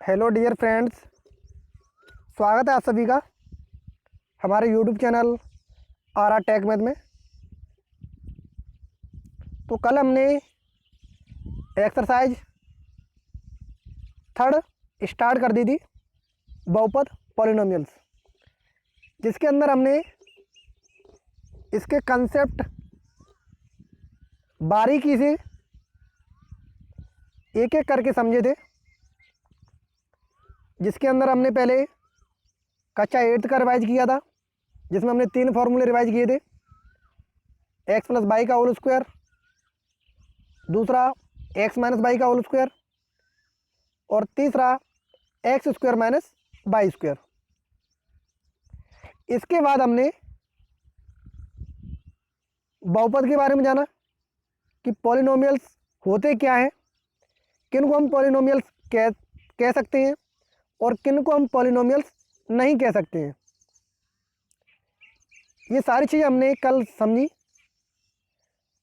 Hello dear friends, स्वागत है आप सभी का हमारे YouTube channel R tech math में। तो कल हमने एक्सरसाइज थर्ड स्टार्ट कर दी थी, बहुपद पॉलिनोमियल्स, जिसके अंदर हमने इसके कंसेप्ट बारीकी से एक एक करके समझे थे। जिसके अंदर हमने पहले कक्षा 8th का रिवाइज किया था, जिसमें हमने 3 फॉर्मूले रिवाइज किए थे। एक्स प्लस वाई का होल स्क्वायर, दूसरा एक्स माइनस वाई का होल स्क्वायर, और तीसरा x square minus y square. इसके बाद हमने बहुपद के बारे में जाना कि पॉलिनोमियल्स होते क्या हैं, किन को हम पॉलिनोमियल्स कह सकते हैं और किन को हम पॉलिनोमियल्स नहीं कह सकते हैं। ये सारी चीज़ें हमने कल समझी,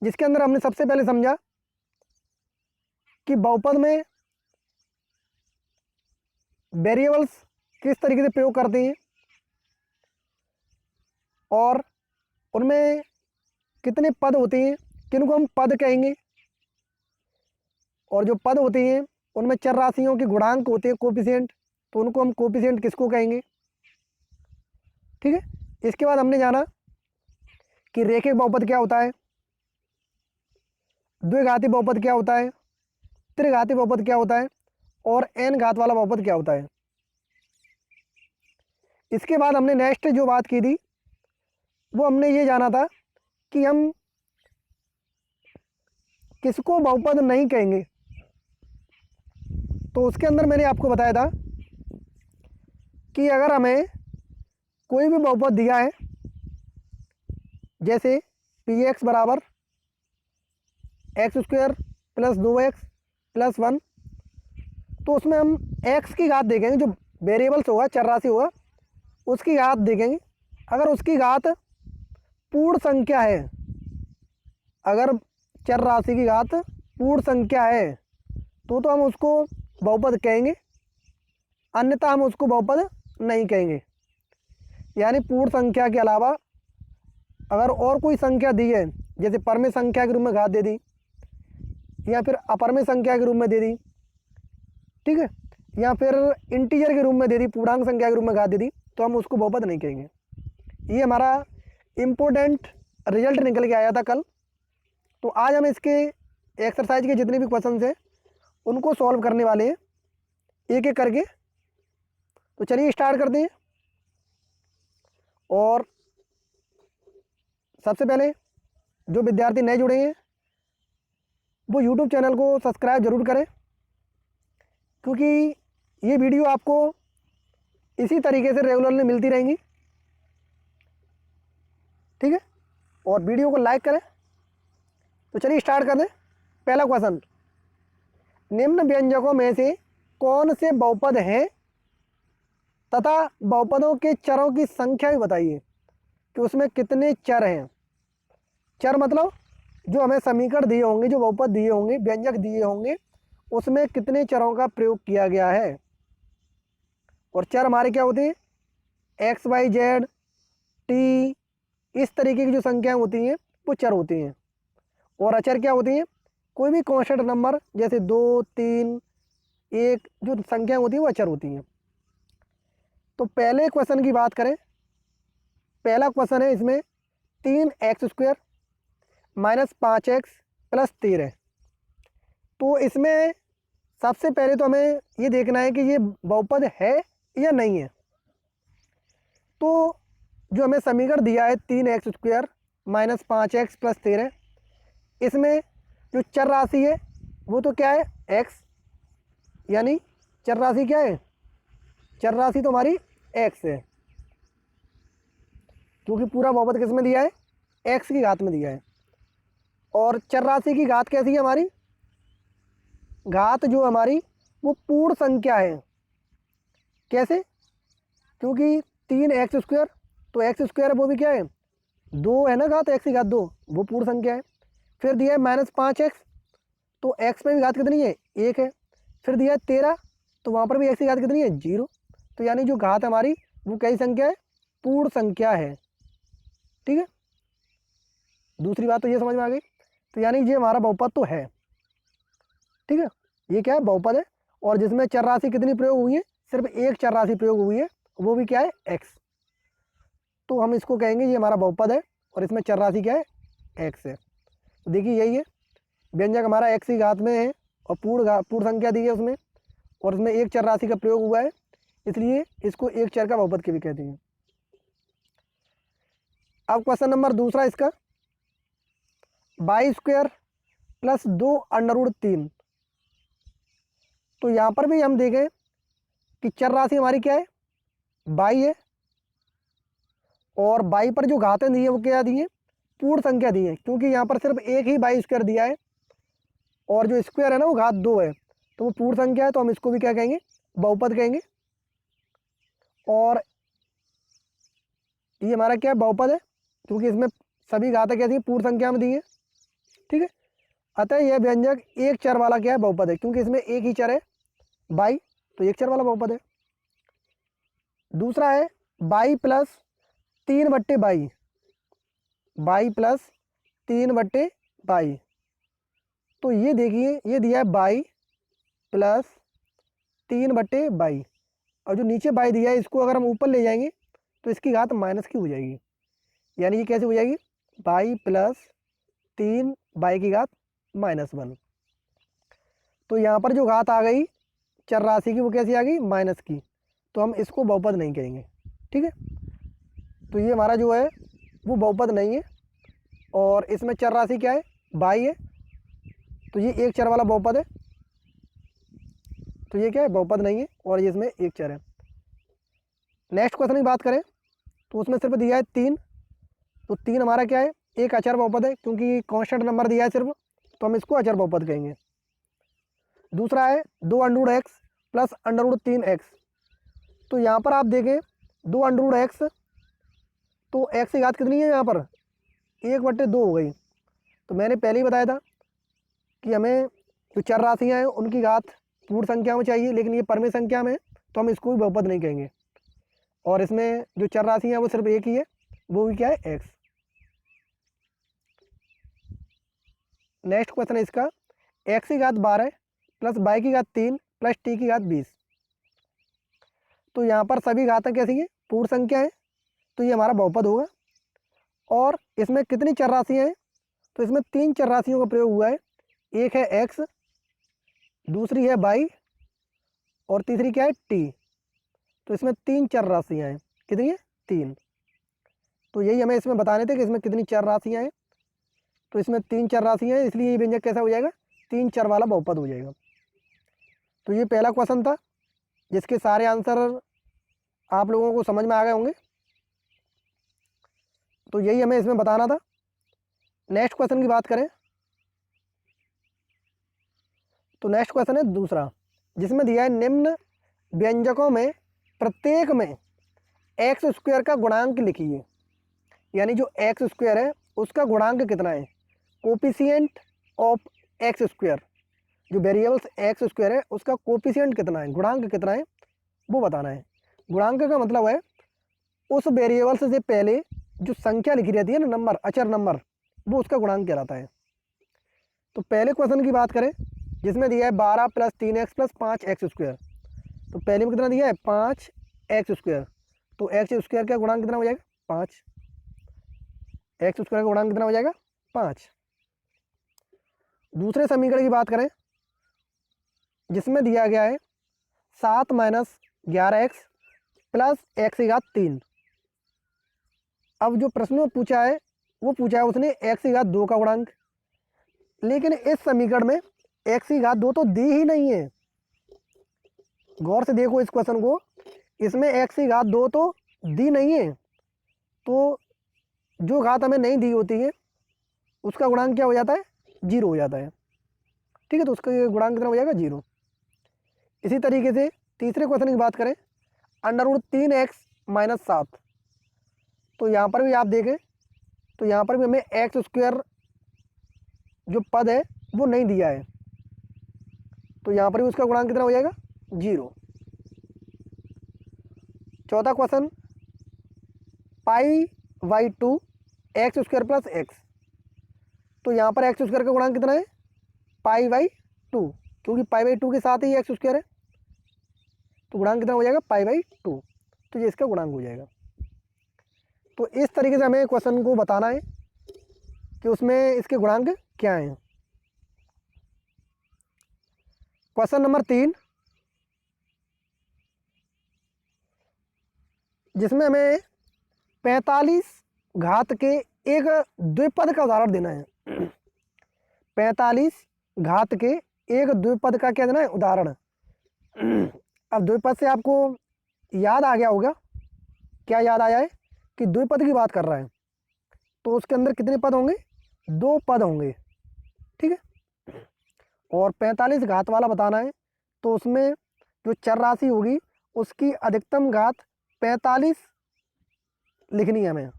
जिसके अंदर हमने सबसे पहले समझा कि बहुपद में वेरिएबल्स किस तरीके से प्रयोग करते हैं और उनमें कितने पद होते हैं, किन को हम पद कहेंगे, और जो पद होते हैं उनमें चर राशियों के गुणांक होते हैं, कोफिशिएंट, तो उनको हम कोफिशिएंट किसको कहेंगे। ठीक है। इसके बाद हमने जाना कि रेखिक बहुपद क्या होता है, द्विघाती बहुपद क्या होता है, त्रिघाती बहुपद क्या होता है, और n घात वाला बहुपद क्या होता है। इसके बाद हमने नेक्स्ट जो बात की थी वो हमने ये जाना था कि हम किसको बहुपद नहीं कहेंगे। तो उसके अंदर मैंने आपको बताया था कि अगर हमें कोई भी बहुपद दिया है, जैसे पी एक्स बराबर x square plus 2x plus 1, तो उसमें हम x की घात देखेंगे, जो वेरिएबल्स होगा, चर राशि होगा, उसकी घात देखेंगे। अगर उसकी घात पूर्ण संख्या है, अगर चर राशि की घात पूर्ण संख्या है तो हम उसको बहुपद कहेंगे, अन्यथा हम उसको बहुपद नहीं कहेंगे। यानी पूर्ण संख्या के अलावा अगर और कोई संख्या दी है, जैसे परमेय संख्या के रूप में घात दे दी या फिर अपरमेय संख्या के रूप में दे दी, ठीक है, या फिर इंटीजर के रूप में दे दी, पूर्णांक संख्या के रूप में घात दे दी, तो हम उसको बहुपद नहीं कहेंगे। ये हमारा इम्पोर्टेंट रिजल्ट निकल के आया था कल। तो आज हम इसके एक्सरसाइज के जितने भी क्वेश्चन हैं उनको सॉल्व करने वाले हैं एक एक करके। तो चलिए स्टार्ट करते हैं। और सबसे पहले जो विद्यार्थी नए जुड़े हैं वो यूट्यूब चैनल को सब्सक्राइब जरूर करें, क्योंकि ये वीडियो आपको इसी तरीके से रेगुलरली मिलती रहेंगी। ठीक है, और वीडियो को लाइक करें। तो चलिए स्टार्ट कर दें। पहला क्वेश्चन, निम्न व्यंजकों में से कौन से बहुपद हैं तथा बहुपदों के चरों की संख्या भी बताइए कि उसमें कितने चर हैं। चर मतलब जो हमें समीकरण दिए होंगे, जो बहुपद दिए होंगे, व्यंजक दिए होंगे, उसमें कितने चरों का प्रयोग किया गया है। और चर हमारे क्या होते हैं, एक्स वाई जेड टी, इस तरीके की जो संख्याएं होती हैं वो चर होती हैं। और अचर क्या होती हैं, कोई भी कांस्टेंट नंबर, जैसे 2 3 1, जो संख्याएं होती हैं वो अचर होती हैं। तो पहले क्वेश्चन की बात करें, पहला क्वेश्चन है इसमें 3x² माइनस 5x प्लस 13। तो इसमें सबसे पहले तो हमें ये देखना है कि ये बहुपद है या नहीं है। तो जो हमें समीकरण दिया है 3x² माइनस 5x प्लस 13, इसमें जो चर राशि है वो तो क्या है, x, यानी चर राशि क्या है, चर राशि तो हमारी x है, क्योंकि पूरा बहुपद किस में दिया है, x की घात में दिया है। और चर राशि की घात कैसी है, हमारी घात जो हमारी वो पूर्ण संख्या है। कैसे, क्योंकि 3x², तो x² वो भी क्या है, 2 है ना, घात x की घात 2, वो पूर्ण संख्या है। फिर दिया है -5x, तो x में भी घात कितनी है, 1 है। फिर दिया है 13, तो वहाँ पर भी एक्स की घात कितनी है 0। तो यानी जो घात हमारी वो कैसी संख्या है, पूर्ण संख्या है। ठीक है, दूसरी बात तो ये समझ में आ गई। तो यानी ये हमारा बहुपद तो है। ठीक है, ये क्या है, बहुपद है, और जिसमें चर राशि कितनी प्रयोग हुई है, सिर्फ एक चर राशि प्रयोग हुई है, वो भी क्या है, एक्स। तो हम इसको कहेंगे ये हमारा बहुपद है और इसमें चर राशि क्या है, एक्स है। तो देखिए यही है, व्यंजक हमारा एक्स की घात में है और पूर्ण संख्या दी है उसमें, और उसमें एक चर राशि का प्रयोग हुआ है, इसलिए इसको एक चर का बहुपद के भी कहते हैं। अब क्वेश्चन नंबर दूसरा इसका, y² + 2√3। तो यहाँ पर भी हम देखें कि चर राशि हमारी क्या है, y है, और y पर जो घातें दी है वो क्या दी है, पूर्ण संख्या दी है, क्योंकि यहाँ पर सिर्फ एक ही y² दिया है और जो स्क्वायर है ना वो घात 2 है, तो वो पूर्ण संख्या है, तो हम इसको भी क्या कहेंगे, बहुपद कहेंगे। और ये हमारा क्या है, बहुपद है, क्योंकि इसमें सभी घातें क्या दी, पूर्ण संख्या में दी है। ठीक है, अतः यह व्यंजक एक चर वाला क्या है, बहुपद है, क्योंकि इसमें एक ही चर है y, तो एक चर वाला बहुपद है। दूसरा है y + 3/y, y + 3/y। तो ये देखिए ये दिया है y + 3/y, और जो नीचे y दिया है इसको अगर हम ऊपर ले जाएंगे तो इसकी घात माइनस की हो जाएगी, यानी ये कैसे हो जाएगी, y + 3y की घात -1। तो यहाँ पर जो घात आ गई चर राशि की वो कैसी आ गई, माइनस की, तो हम इसको बहुपद नहीं कहेंगे। ठीक है, तो ये हमारा जो है वो बहुपद नहीं है, और इसमें चर राशि क्या है, y है, तो ये एक चर वाला बहुपद है, तो ये क्या है, बहुपद नहीं है, और ये इसमें एक चर है। नेक्स्ट क्वेश्चन की बात करें तो उसमें सिर्फ दिया है 3, तो 3 हमारा क्या है, एक अचर बहुपद है, क्योंकि कांस्टेंट नंबर दिया है सिर्फ, तो हम इसको अचर बहुपद कहेंगे। दूसरा है 2√x + √3x। तो यहाँ पर आप देखें 2√x, तो x की घात कितनी है यहाँ पर, 1/2 हो गई। तो मैंने पहले ही बताया था कि हमें जो चर राशियाँ हैं उनकी घात पूर्ण संख्या में चाहिए, लेकिन ये परमेय संख्या में, तो हम इसको भी बहुपद नहीं कहेंगे। और इसमें जो चर राशि है वो सिर्फ एक ही है, वो भी क्या है, एक्स। नेक्स्ट क्वेश्चन है इसका, x की घात 12 + y की घात 3 + t की घात 20। तो यहाँ पर सभी घातें कैसी हैं, पूर्ण संख्या है, तो ये हमारा बहुपद होगा। और इसमें कितनी चर राशियाँ हैं, तो इसमें 3 चर राशियों का प्रयोग हुआ है, एक है x, दूसरी है y, और तीसरी क्या है, t। तो इसमें 3 चर राशियाँ हैं, कितनी है, 3। तो यही हमें इसमें बताने थे कि इसमें कितनी चर राशियाँ हैं, तो इसमें 3 चर राशियाँ हैं, इसलिए ये व्यंजक कैसा हो जाएगा, 3 चर वाला बहुपद हो जाएगा। तो ये पहला क्वेश्चन था जिसके सारे आंसर आप लोगों को समझ में आ गए होंगे, तो यही हमें इसमें बताना था। नेक्स्ट क्वेश्चन की बात करें तो नेक्स्ट क्वेश्चन है दूसरा, जिसमें दिया है निम्न व्यंजकों में प्रत्येक में x² का गुणांक लिखिए। यानी जो x² है उसका गुणांक कितना है, कोफिशिएंट ऑफ x², जो वेरिएबल्स x² है उसका कोफिशिएंट कितना है, गुणांक कितना है, वो बताना है। गुणांक का मतलब है उस वेरिएबल्स से पहले जो संख्या लिखी रहती है ना, नंबर, अचर नंबर, वो उसका गुणांक कहलाता है। तो पहले क्वेश्चन की बात करें जिसमें दिया है 12 + 3x + 5x²। तो पहले में कितना दिया है, 5x², तो x² का गुणांक कितना हो जाएगा, 5। x² का गुणांक कितना हो जाएगा, 5। दूसरे समीकरण की बात करें जिसमें दिया गया है 7 - 11x + x की घात 3। अब जो प्रश्न में पूछा है वो पूछा है उसने x की घात 2 का गुणांक, लेकिन इस समीकरण में x की घात 2 तो दी ही नहीं है। गौर से देखो इस क्वेश्चन को, इसमें x की घात 2 तो दी नहीं है, तो जो घात हमें नहीं दी होती है उसका गुणांक क्या हो जाता है, 0 हो जाता है। ठीक है, तो उसका गुणांक कितना हो जाएगा, 0। इसी तरीके से तीसरे क्वेश्चन की बात करें, √3x - 7। तो यहाँ पर भी आप देखें तो यहाँ पर भी हमें x² जो पद है वो नहीं दिया है, तो यहाँ पर भी उसका गुणांक कितना हो जाएगा, 0। चौथा question, π/2 x square plus x. तो यहाँ पर एक्स स्क्वायर का गुणांक कितना है? π/2, क्योंकि π/2 के साथ ही एक्स स्क्वायर है, तो गुणांक कितना हो जाएगा? π/2। तो ये इसका गुणांक हो जाएगा। तो इस तरीके से हमें क्वेश्चन को बताना है कि उसमें इसके गुणांक क्या हैं। क्वेश्चन नंबर 3, जिसमें हमें 45 घात के एक द्विपद का उदाहरण देना है। 45 घात के एक द्विपद का क्या देना है? उदाहरण। अब द्विपद से आपको याद आ गया होगा, क्या याद आया है? कि द्विपद की बात कर रहा है, तो उसके अंदर कितने पद होंगे? 2 पद होंगे, ठीक है। और 45 घात वाला बताना है, तो उसमें जो चर राशि होगी उसकी अधिकतम घात 45 लिखनी है हमें।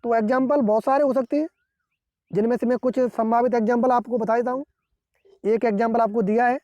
तो एग्जाम्पल बहुत सारे हो सकते हैं, जिनमें से मैं कुछ संभावित एग्जाम्पल आपको बता देता हूँ। एक एग्जाम्पल आपको दिया है,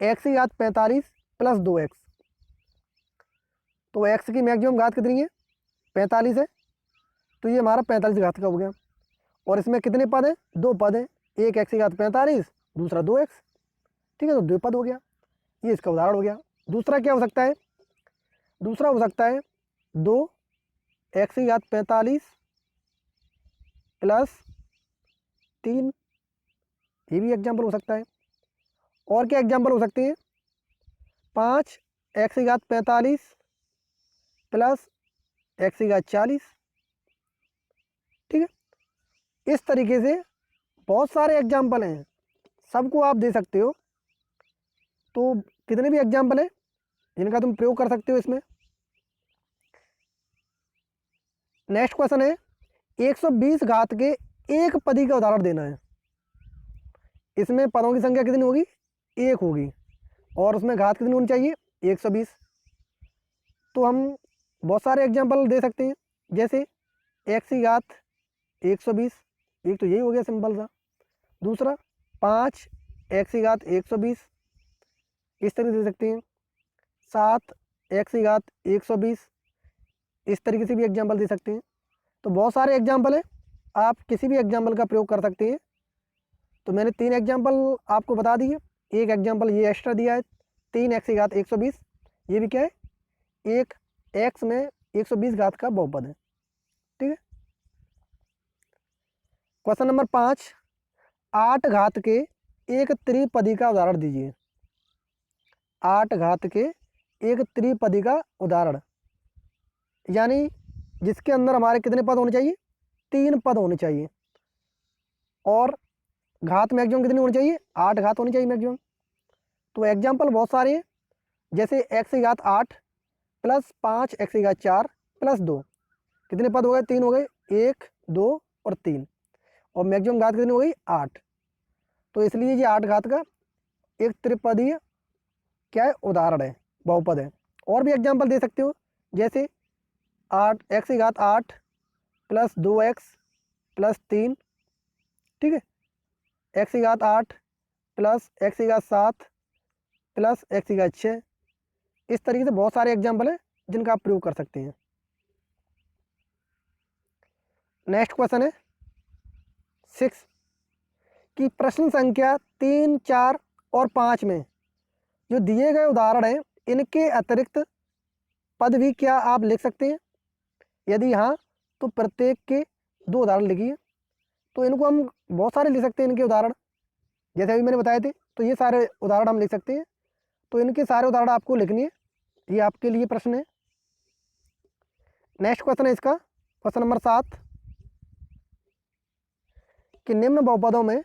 एक्स की घात 45 प्लस 2x। तो x की मैक्सिमम घात कितनी है? 45 है, तो ये हमारा 45 घात का हो गया। और इसमें कितने पद हैं? 2 पद हैं, एक x की घात 45, दूसरा 2x, ठीक है। तो द्विपद हो गया, ये इसका उदाहरण हो गया। दूसरा क्या हो सकता है? दूसरा हो सकता है 2x की घात 45 प्लस 3, ये भी एग्जाम्पल हो सकता है। और क्या एग्जाम्पल हो सकते हैं? 5x की घात 45 प्लस x की घात 40, ठीक है। इस तरीके से बहुत सारे एग्जाम्पल हैं, सबको आप दे सकते हो। तो कितने भी एग्जाम्पल हैं जिनका तुम प्रयोग कर सकते हो इसमें। नेक्स्ट क्वेश्चन है, 120 घात के एक पदी का उदाहरण देना है। इसमें पदों की संख्या कितनी होगी? 1 होगी, और उसमें घात कितनी होनी चाहिए? 120। तो हम बहुत सारे एग्जाम्पल दे सकते हैं, जैसे x की घात 120, एक तो यही हो गया सिंपल सा। दूसरा 5x की घात 120, इस तरीके से दे सकते हैं। 7x की घात 120, इस तरीके से भी एग्जाम्पल दे सकते हैं। तो बहुत सारे एग्जाम्पल हैं, आप किसी भी एग्जाम्पल का प्रयोग कर सकते हैं। तो मैंने 3 एग्जाम्पल आपको बता दिए। एक एग्जाम्पल ये एक्स्ट्रा दिया है, 3x की घात 120, ये भी क्या है? एक x में 120 घात का बहुपद है, ठीक है। क्वेश्चन नंबर 5, 8 घात के एक त्रिपदी का उदाहरण दीजिए। 8 घात के एक त्रिपदी का उदाहरण, यानी जिसके अंदर हमारे कितने पद होने चाहिए? 3 पद होने चाहिए। और घात मैक्सिमम कितनी होनी चाहिए? 8 घात होनी चाहिए मैक्सिमम। तो एग्जाम्पल बहुत सारे हैं, जैसे x की घात 8 प्लस 5x की घात 4 प्लस 2, कितने पद हो गए? 3 हो गए, 1 2 और 3, और मैक्सिमम घात कितनी हो गई? 8। तो इसलिए ये 8 घात का एक त्रिपदीय क्या है? उदाहरण है, बहुपद है। और भी एग्जाम्पल दे सकते हो, जैसे 8x की घात 8 प्लस 2x प्लस 3, ठीक है। x की घात 8 प्लस x की घात 7 प्लस x की घात 6, इस तरीके से बहुत सारे एग्जाम्पल हैं जिनका आप प्रयोग कर सकते हैं। नेक्स्ट क्वेश्चन है 6, कि प्रश्न संख्या 3 4 और 5 में जो दिए गए उदाहरण हैं, इनके अतिरिक्त पद भी क्या आप लिख सकते हैं? यदि हाँ, तो प्रत्येक के 2 उदाहरण लिखिए। तो इनको हम बहुत सारे लिख सकते हैं, इनके उदाहरण जैसे अभी मैंने बताए थे, तो ये सारे उदाहरण हम लिख सकते हैं। तो इनके सारे उदाहरण आपको लिखनी है, ये आपके लिए प्रश्न है। नेक्स्ट क्वेश्चन है इसका, क्वेश्चन नंबर 7, कि निम्न बहुपदों में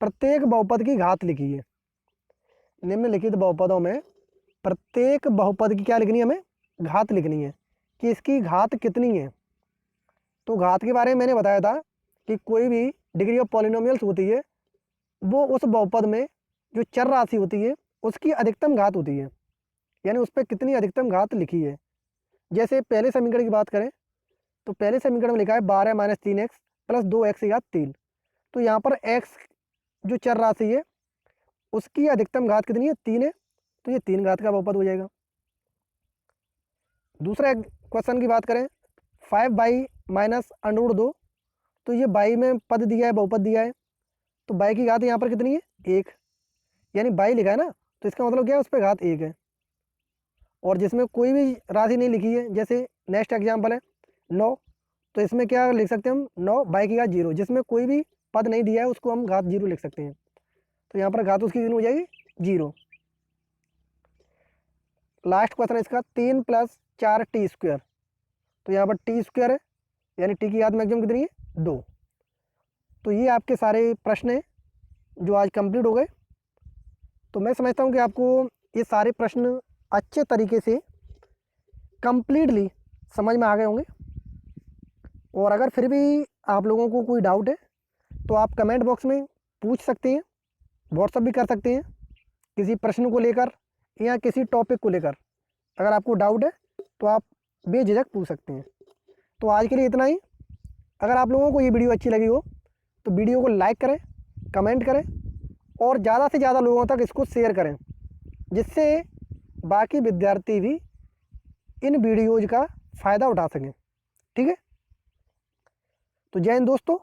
प्रत्येक बहुपद की घात लिखिए। निम्नलिखित बहुपदों में प्रत्येक बहुपद की क्या लिखनी है? हमें घात लिखनी है, कि इसकी घात कितनी है। तो घात के बारे में मैंने बताया था कि कोई भी डिग्री ऑफ पॉलिनोमियल्स होती है, वो उस बहुपद में जो चर राशि होती है उसकी अधिकतम घात होती है, यानी उस पर कितनी अधिकतम घात लिखी है। जैसे पहले समीकरण की बात करें, तो पहले समीकरण में लिखा है 12 - 3x प्लस 2x की घात 3। तो यहाँ पर x जो चर राशि है उसकी अधिकतम घात कितनी है? 3 है। तो ये 3 घात का बहुपद हो जाएगा। दूसरा क्वेश्चन की बात करें 5/-2, तो ये बाई में पद दिया है, बहुपद दिया है, तो बाई की घात यहाँ पर कितनी है 1, यानी बाई लिखा है ना, तो इसका मतलब क्या है उस पर घात 1 है। और जिसमें कोई भी राशि नहीं लिखी है, जैसे नेक्स्ट एग्जाम्पल है 9, तो इसमें क्या लिख सकते हैं हम 9 बाई की घात 0, जिसमें कोई भी पद नहीं दिया है उसको हम घात 0 लिख सकते हैं। तो यहाँ पर घात उसकी कितनी हो जाएगी 0। लास्ट क्वेश्चन इसका 3 + 4t², तो यहाँ पर t² है, यानी t की घात मैक्सिमम कितनी है 2। तो ये आपके सारे प्रश्न हैं जो आज कंप्लीट हो गए। तो मैं समझता हूँ कि आपको ये सारे प्रश्न अच्छे तरीके से कंप्लीटली समझ में आ गए होंगे। और अगर फिर भी आप लोगों को कोई डाउट है तो आप कमेंट बॉक्स में पूछ सकते हैं, व्हाट्सअप भी कर सकते हैं किसी प्रश्न को लेकर या किसी टॉपिक को लेकर। अगर आपको डाउट है तो आप बेझिझक पूछ सकते हैं। तो आज के लिए इतना ही। अगर आप लोगों को ये वीडियो अच्छी लगी हो तो वीडियो को लाइक करें, कमेंट करें और ज़्यादा से ज़्यादा लोगों तक इसको शेयर करें, जिससे बाकी विद्यार्थी भी इन वीडियोज़ का फ़ायदा उठा सकें। ठीक है, तो जय हिंद दोस्तों।